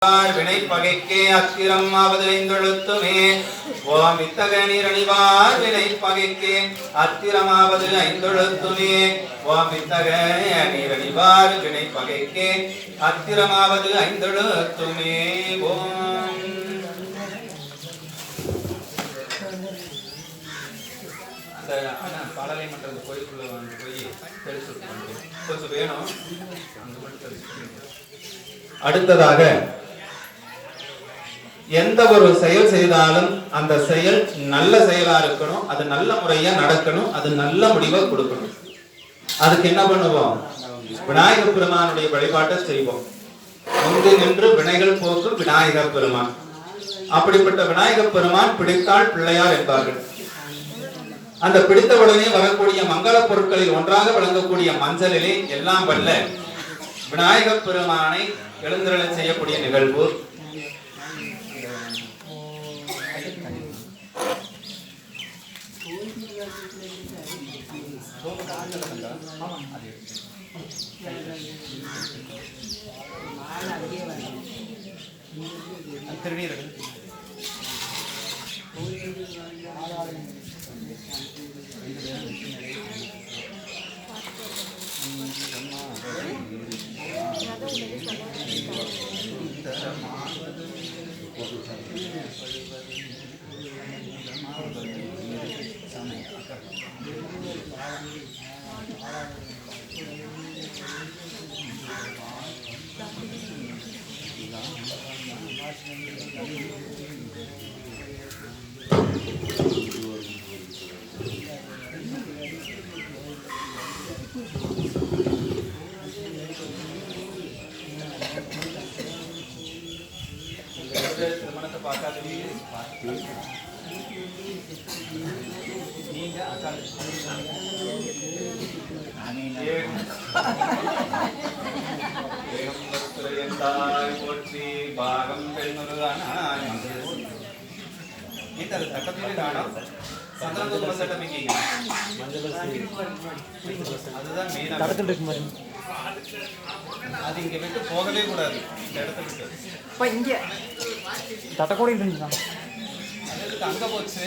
வினை பகைக்கே அத்திரம் ஆவது ஐந்தெழுத்துமே. ஓம் இத்தக நீரணிவார் வினை பகைக்கே அத்திரமாவது ஐந்தெழுத்துமே. ஓம் இத்தக நீரணிவார் வினை பகைக்கே அத்திரமாவது ஐந்தெழுத்துமே. ஓம் அந்த பாடலை மற்ற கோயிலுக்குள்ள வந்து போய் தெரிச்சு கொஞ்சம் வேணும். அடுத்ததாக எந்த ஒரு செயல் செய்தாலும் அந்த செயல் நல்ல செயலா இருக்கணும், அது நல்ல முறையா நடக்கணும், அது நல்ல முடிவை கொடுக்கணும். அதுக்கு என்ன பண்ணுவோம்? விநாயகர் பெருமானுடைய வழிபாட்டை செய்வோம். முந்து நின்று வினைகள் போக்கும் விநாயகர் பெருமான். அப்படிப்பட்ட விநாயகர் பெருமான் பிடித்தால் பிள்ளையார் என்பார்கள். அந்த பிடித்த உடனே வரக்கூடிய மங்கள பொருட்களில் ஒன்றாக விளங்கக்கூடிய மஞ்சளிலே எல்லாம் வல்ல விநாயகர் பெருமானை எழுந்தருள செய்யக்கூடிய நிகழ்வு. திருநீர்கள் அது இங்க விட்டு போகவே கூடாது. இந்த இடத்த விட்டு தட்டக்கூட அங்க போச்சு.